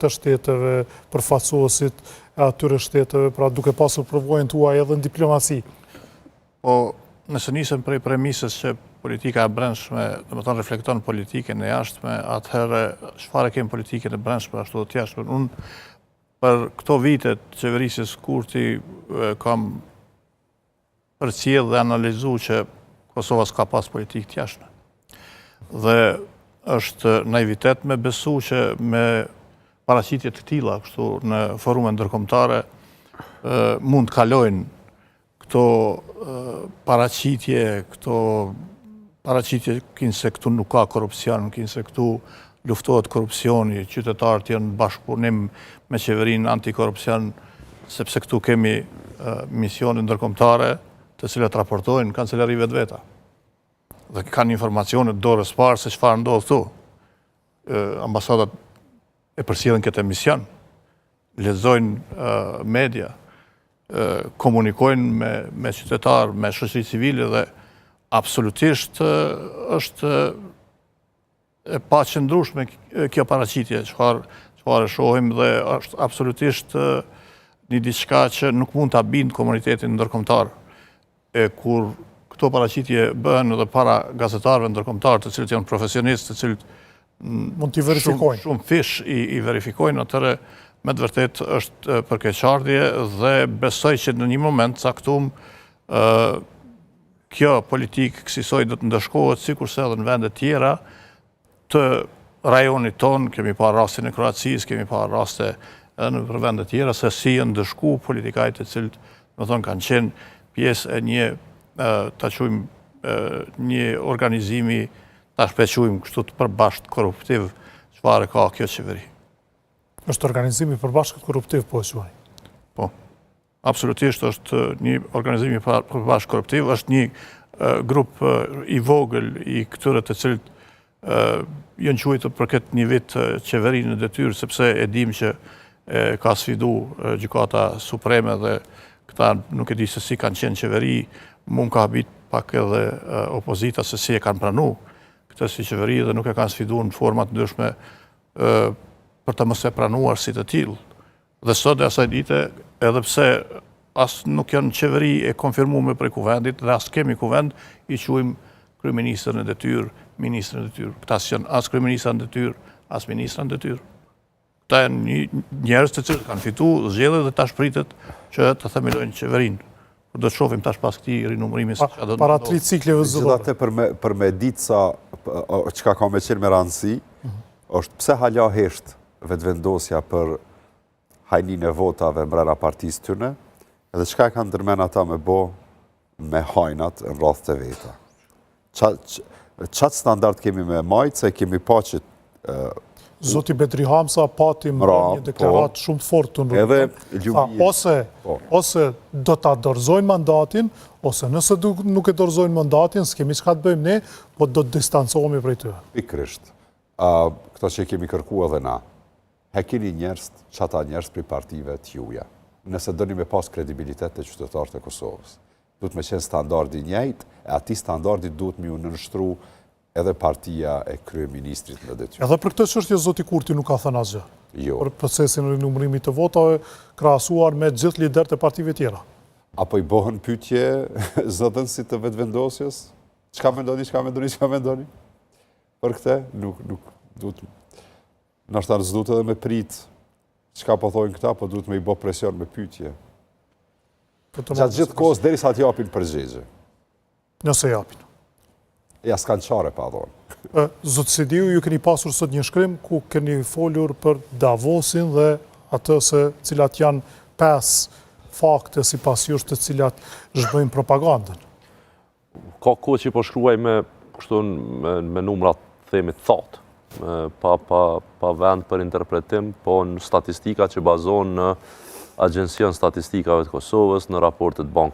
të shteteve, përfaqësuesit e atyre shteteve, pra duke pasur përvojën tuaj edhe në diplomaci. Po, nëse nisem prej premisës që politika e brendshme, domethënë reflekton politikën e jashtme, atëherë çfarë kemi politikën e brendshme ashtu të jashtme. Unë për këto vitet qeverisjes Kurti kam përcjell dhe analizuar që Kosova s'ka pas politikë të jashtme. Dhe është naivitet me besu që me paraqitje të tilla kështu në forume ndërkombëtare mund të kalojnë këto paraqitje kinë se këtu nuk ka korupcion, kinë se këtu luftohet korupcioni, qytetarët janë bashkëpunim me qeverinë antikorupcion, sepse këtu kemi misione ndërkombëtare të cilat raportojnë kancelari vetveta. Dhe kanë informacione dorës parë se çfarë ndodh këtu. Ambasadat e përcjellin këtë emision, lexojnë media, komunikojnë me qytetarë, me shoqëri civile dhe absolutisht është e paqëndrueshme kjo paraqitje, çfarë shohim dhe është absolutisht një diçka që nuk mund ta bindë komunitetin ndërkombëtar. Kur këto paraqitje bëhen edhe para gazetarëve ndërkombëtar, të cilët janë profesionistë, të cilët mund t'i verifikojnë. Shumë fish i verifikojnë, atëre me të vërtet është përkeqardhje dhe besoj që në një moment caktum kjo politikë kësaj do të ndëshkohet sikurse edhe në vende tjera të rajonit ton, kemi parë rastin e Kroacisë, kemi parë raste edhe në vende tjera se si janë ndëshku politikajt të cilët, domethënë, kanë qenë pjesë e një ta quajmë një organizimi, ta shpequjmë kështu të përbashkët korruptiv, çfarë ka kjo qeveri. Është organizimi përbashkët korruptiv, po e quaj. Po, absolutisht është një organizimi përbashkët korruptiv, është një grup i vogël i këtyre të cilët janë quajtur për këtë një vit qeverinë në detyrë, sepse e dim që ka sfidu gjykata supreme dhe këta nuk e di se si kanë qenë qeveri, mund ka habit pak edhe opozita se si e kanë pranu këtë si qeveri dhe nuk e kanë sfidu në format ndryshme për të mos e pranuar si të tillë. Dhe sot e asaj dite, edhe pse as nuk janë qeveri e konfirmuar prej kuvendit dhe as kemi kuvend, i quajmë kryeministër në detyrë, ministër në detyrë. Këta janë as kryeministra në detyrë, as ministra në detyrë. Këta janë njerëz të cilët kanë fituar zgjedhjet dhe tash pritet që të themelojnë qeverinë. Do të shohim tash pas këtij rinumërimi se çfarë do të ndodhë. Para 3 cikleve zyrtare. Gjithatë për me ditë sa çka ka me qenë me rëndësi, është pse hala hesht vetvendosja për hajninë e votave mbrana partisë tyne, edhe çka kanë ndërmend ata me bo me hajnat në rreth të veta. Çat standard kemi me majtë, se kemi pa që Zoti Bedri Hamsa pati më një deklarat shumë fort të ndërruar. Ose do ta dorëzojnë mandatin, ose nëse nuk e dorëzojnë mandatin, s'kemi çka të bëjmë ne, po do të distancohemi prej tyre. Pikërisht. Këto që kemi kërkuar edhe na. Hekini njerëz, çata njerëz prej partive të juaja. Nëse doni me pas kredibilitet të qytetarët e Kosovës, duhet me qenë standardi njëjtë, e atij standardi duhet me u nënshtru edhe partia e kryeministrit në detyrë. Edhe për këtë çështje zoti Kurti nuk ka thënë asgjë. Jo. Për procesin e rinumërimit të votave krahasuar me gjithë liderët e partive tjera. Apo i bëhen pyetje zëdhënësit të vetvendosjes? Çka mendoni? Për këtë nuk duhet. Ndoshta s'duhet edhe me prit çka po thonë këta, po duhet me i bë presion me pyetje. Gjatë gjithë kohës derisa të japin përgjigje. Nëse japin. Ja s'kanë qare pa dhonë. Zotë Sidiu, ju keni pasur sot një shkrim ku keni folur për Davosin dhe atë se cilat janë 5 fakte si pas jush të cilat zhbëjnë propagandën. Ka kohë që po shkruaj me numrat themit thatë, pa vend për interpretim, po në statistika që bazon në Agjencion Statistikave të Kosovës, në raportet bankës.